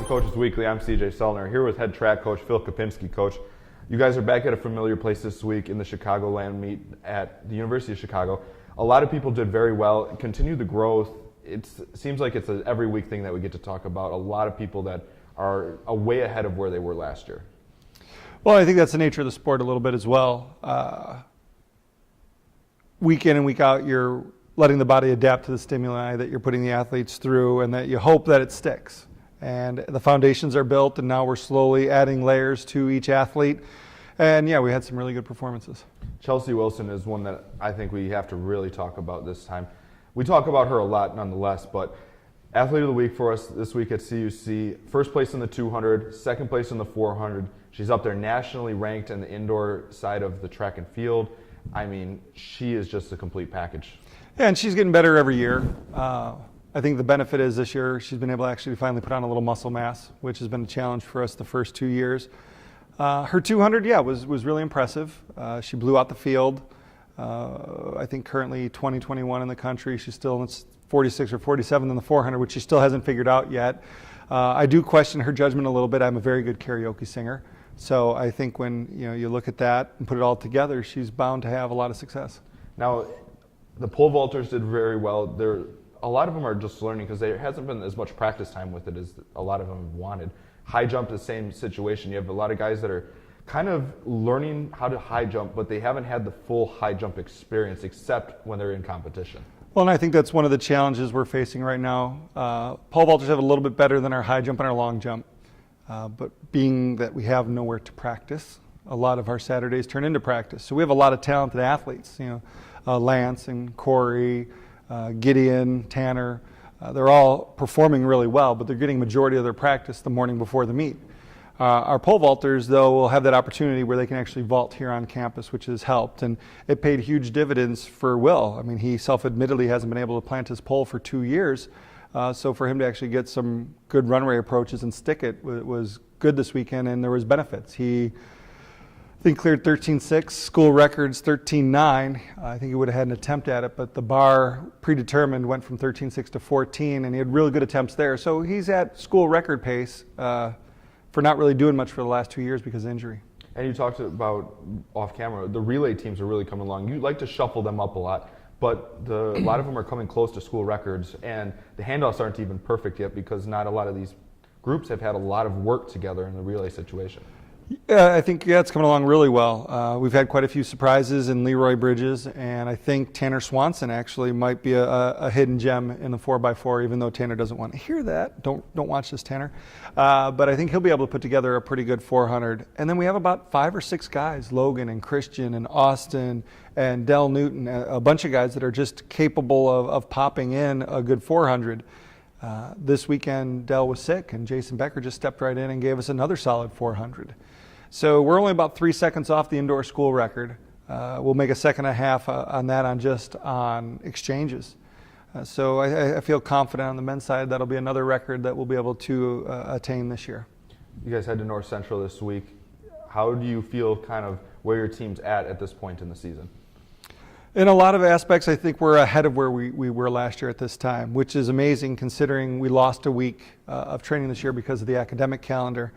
to Coaches Weekly. I'm CJ Sellner here with head track coach Phil Kopinski. Coach, you guys are back at a familiar place this week in the Chicagoland meet at the University of Chicago. A lot of people did very well, continued the growth. It seems like it's an every week thing that we get to talk about. A lot of people that are way ahead of where they were last year. Well, I think that's the nature of the sport a little bit as well. Week in and week out, you're letting the body adapt to the stimuli that you're putting the athletes through, and that you hope that it sticks. And the foundations are built, and now we're slowly adding layers to each athlete. And yeah, we had some really good performances. Chelsea Wilson is one that I think we have to really talk about this time. We talk about her a lot nonetheless, but Athlete of the Week for us this week at CUC, first place in the 200, second place in the 400. She's up there nationally ranked in the indoor side of the track and field. I mean, she is just a complete package. Yeah, and she's getting better every year. I think the benefit is this year she's been able to actually finally put on a little muscle mass, which has been a challenge for us the first 2 years. Her 200, was really impressive. She blew out the field. I think currently 2021 in the country. She's still in 46 or 47 in the 400, which she still hasn't figured out yet. I do question her judgment a little bit. I'm a very good karaoke singer. So I think when you look at that and put it all together, she's bound to have a lot of success. Now, the pole vaulters did very well. A lot of them are just learning because there hasn't been as much practice time with it as a lot of them have wanted. High jump, the same situation. You have a lot of guys that are kind of learning how to high jump, but they haven't had the full high jump experience except when they're in competition. Well, and I think that's one of the challenges we're facing right now. Pole vaulters have a little bit better than our high jump and our long jump. But being that we have nowhere to practice, a lot of our Saturdays turn into practice. So we have a lot of talented athletes, Lance and Corey, Gideon, Tanner. They're all performing really well, but they're getting majority of their practice the morning before the meet. Our pole vaulters, though, will have that opportunity where they can actually vault here on campus, which has helped. And it paid huge dividends for Will. I mean, he self-admittedly hasn't been able to plant his pole for 2 years. So for him to actually get some good runway approaches and stick it was good this weekend, and there was benefits. He, I think, cleared 13.6, school records 13.9. I think he would have had an attempt at it, but the bar predetermined went from 13.6 to 14, and he had really good attempts there. So he's at school record pace for not really doing much for the last 2 years because of injury. And you talked about off camera, the relay teams are really coming along. You like to shuffle them up a lot. But a lot of them are coming close to school records, and the handoffs aren't even perfect yet because not a lot of these groups have had a lot of work together in the relay situation. Yeah, I think it's coming along really well. We've had quite a few surprises in Leroy Bridges, and I think Tanner Swanson actually might be a hidden gem in the 4x4, even though Tanner doesn't want to hear that. Don't watch this, Tanner. But I think he'll be able to put together a pretty good 400. And then we have about 5 or 6 guys, Logan and Christian and Austin and Del Newton, a bunch of guys that are just capable of popping in a good 400. This weekend, Del was sick, and Jason Becker just stepped right in and gave us another solid 400. So we're only about 3 seconds off the indoor school record. We'll make a second and a half on that on exchanges. So I feel confident on the men's side that'll be another record that we'll be able to attain this year. You guys head to North Central this week. How do you feel kind of where your team's at this point in the season? In a lot of aspects, I think we're ahead of where we were last year at this time, which is amazing considering we lost a week of training this year because of the academic calendar.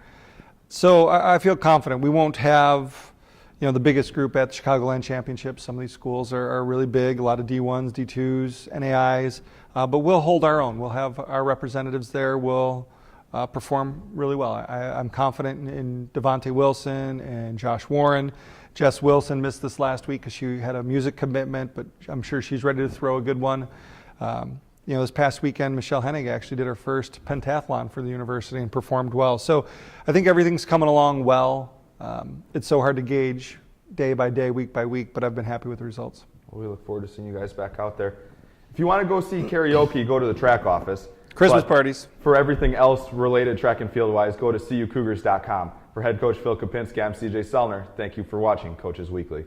So I feel confident. We won't have the biggest group at the Chicagoland Championship. Some of these schools are really big, a lot of D1s, D2s, NAIs, but we'll hold our own. We'll have our representatives there. We'll perform really well. I'm confident in Devontae Wilson and Josh Warren. Jess Wilson missed this last week because she had a music commitment, but I'm sure she's ready to throw a good one. This past weekend, Michelle Hennig actually did her first pentathlon for the university and performed well. So I think everything's coming along well. It's so hard to gauge day by day, week by week, but I've been happy with the results. Well, we look forward to seeing you guys back out there. If you want to go see karaoke, go to the track office. Christmas parties. For everything else related track and field-wise, go to cucougars.com. For head coach Phil Kopinski, I'm CJ Sellner. Thank you for watching Coaches Weekly.